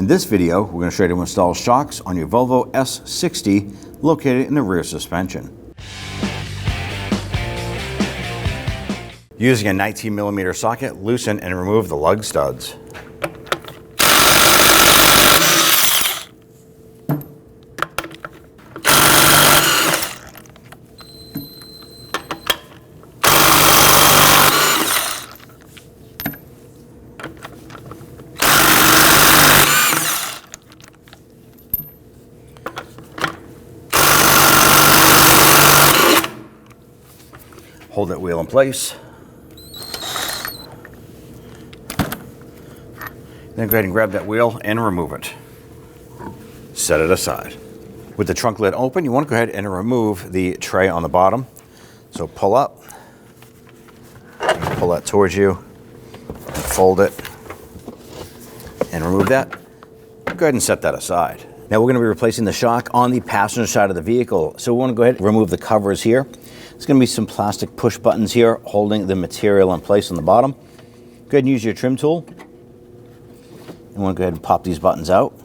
this video, we're going to show you how to install shocks on your Volvo S60 located in the rear suspension. Using a 19mm socket, loosen and remove the lug studs. Hold that wheel in place. Then go ahead and grab that wheel and remove it. Set it aside. With the trunk lid open, you want to go ahead and remove the tray on the bottom. So pull up, pull that towards you, and fold it, and remove that. Go ahead and set that aside. Now we're going to be replacing the shock on the passenger side of the vehicle. So we want to go ahead and remove the covers here. There's going to be some plastic push buttons here holding the material in place on the bottom. Go ahead and use your trim tool. You want to go ahead and pop these buttons out.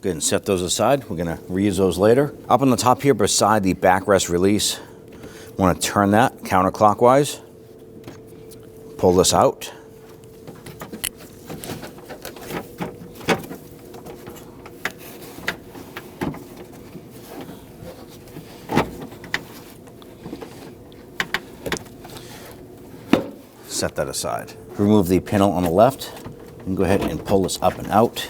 Go ahead and set those aside. We're going to reuse those later. Up on the top here beside the backrest release, want to turn that counterclockwise. Pull this out. Set that aside. Remove the panel on the left and go ahead and pull this up and out.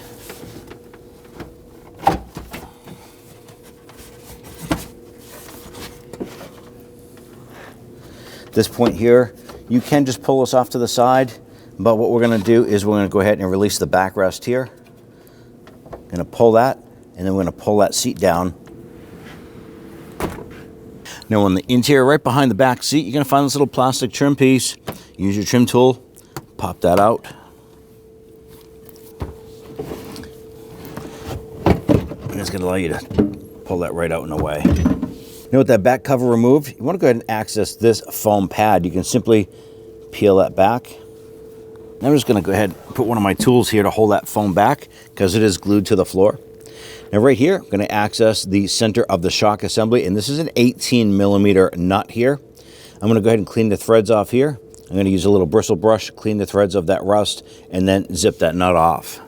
This point here, you can just pull this off to the side, but what we're going to do is we're going to go ahead and release the backrest here. Going to pull that, and then we're going to pull that seat down. Now on the interior, right behind the back seat, you're going to find this little plastic trim piece. Use your trim tool, pop that out. And it's going to allow you to pull that right out and away. Now with that back cover removed, you want to go ahead and access this foam pad. You can simply peel that back. Now I'm just going to go ahead and put one of my tools here to hold that foam back because it is glued to the floor. Now right here, I'm going to access the center of the shock assembly, and this is an 18mm nut here. I'm going to go ahead and clean the threads off here. I'm going to use a little bristle brush, clean the threads of that rust, and then zip that nut off.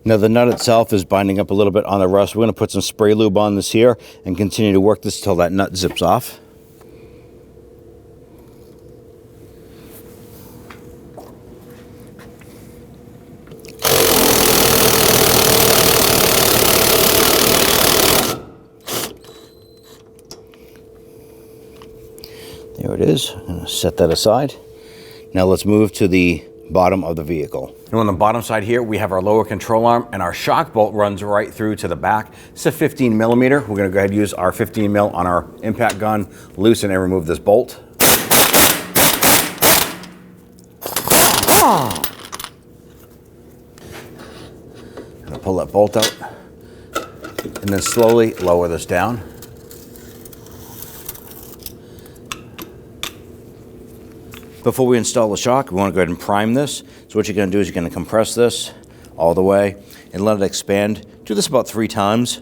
Now the nut itself is binding up a little bit on the rust. We're going to put some spray lube on this here and continue to work this until that nut zips off. There it is. I'm going to set that aside. Now let's move to the bottom of the vehicle. And on the bottom side here, we have our lower control arm, and our shock bolt runs right through to the back. It's a 15mm. We're going to go ahead and use our 15mm on our impact gun, loosen and remove this bolt. I'm going to pull that bolt out and then slowly lower this down. Before we install the shock, we want to go ahead and prime this. So what you're going to do is you're going to compress this all the way and let it expand. Do this about 3 times.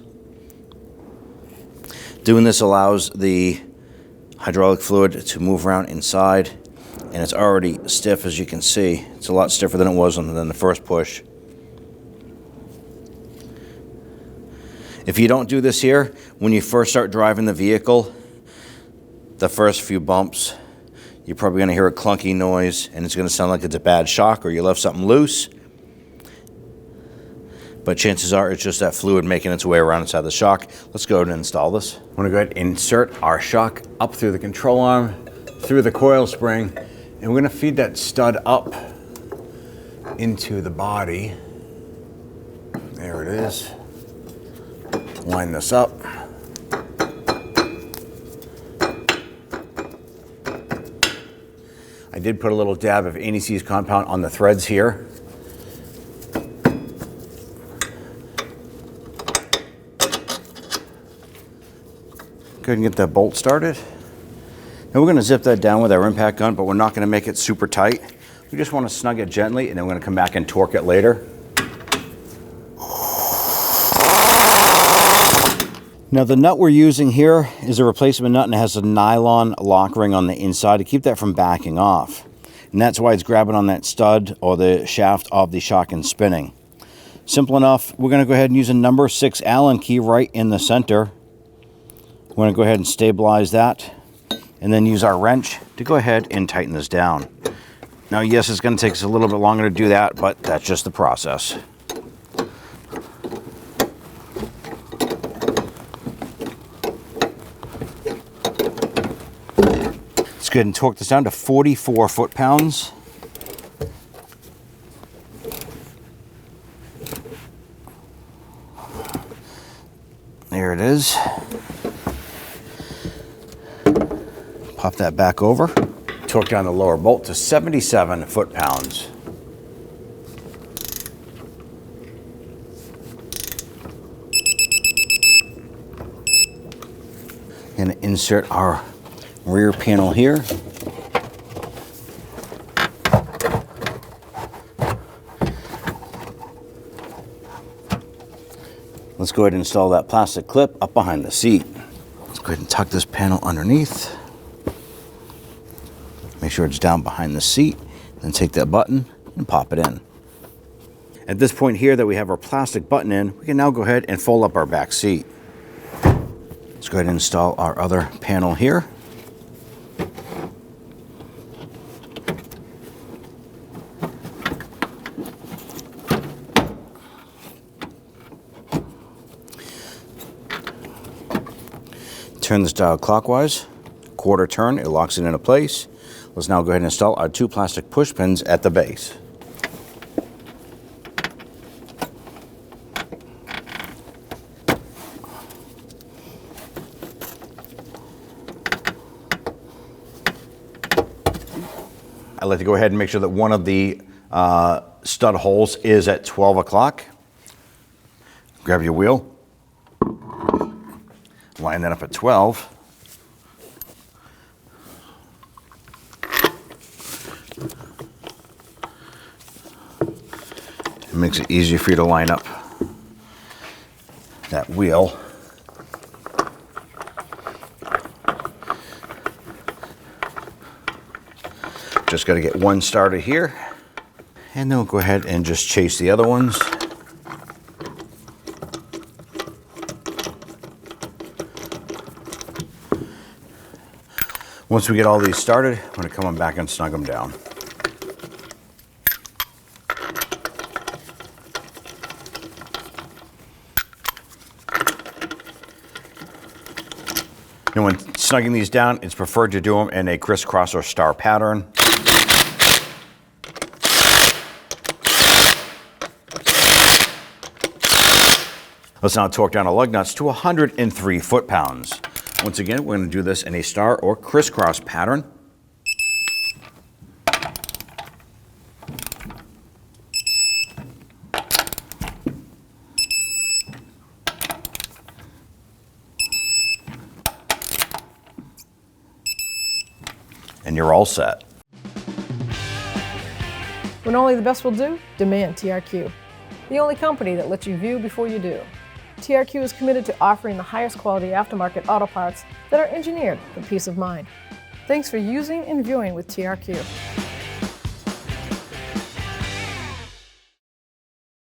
Doing this allows the hydraulic fluid to move around inside, and it's already stiff, as you can see. It's a lot stiffer than it was than the first push. If you don't do this here, when you first start driving the vehicle, the first few bumps, you're probably going to hear a clunky noise, and it's going to sound like it's a bad shock or you left something loose. But chances are it's just that fluid making its way around inside the shock. Let's go ahead and install this. I'm going to go ahead and insert our shock up through the control arm, through the coil spring, and we're going to feed that stud up into the body. There it is. Line this up. I did put a little dab of anti-seize compound on the threads here. Go ahead and get that bolt started. Now we're going to zip that down with our impact gun, but we're not going to make it super tight. We just want to snug it gently, and then we're going to come back and torque it later. Now the nut we're using here is a replacement nut, and it has a nylon lock ring on the inside to keep that from backing off. And that's why it's grabbing on that stud or the shaft of the shock and spinning. Simple enough. We're going to go ahead and use a number 6 Allen key right in the center. We're going to go ahead and stabilize that, and then use our wrench to go ahead and tighten this down. Now, yes, it's going to take us a little bit longer to do that, but that's just the process. Let's go ahead and torque this down to 44 foot-pounds. There it is. Pop that back over. Torque down the lower bolt to 77 foot-pounds. Gonna insert our rear panel here. Let's go ahead and install that plastic clip up behind the seat. Let's go ahead and tuck this panel underneath. Make sure it's down behind the seat, then take that button and pop it in. At this point here that we have our plastic button in, we can now go ahead and fold up our back seat. Let's go ahead and install our other panel here. Turn this dial clockwise, quarter turn, it locks it into place. Let's now go ahead and install our 2 plastic push pins at the base. I like to go ahead and make sure that one of the stud holes is at 12 o'clock. Grab your wheel, line that up at 12. It makes it easier for you to line up that wheel. Just got to get one started here, and then we'll go ahead and just chase the other ones. Once we get all these started, I'm going to come on back and snug them down. Now, when snugging these down, it's preferred to do them in a crisscross or star pattern. Let's now torque down our lug nuts to 103 foot-pounds. Once again, we're going to do this in a star or crisscross pattern. And you're all set. When only the best will do, demand TRQ. The only company that lets you view before you do. TRQ is committed to offering the highest quality aftermarket auto parts that are engineered for peace of mind. Thanks for using and viewing with TRQ.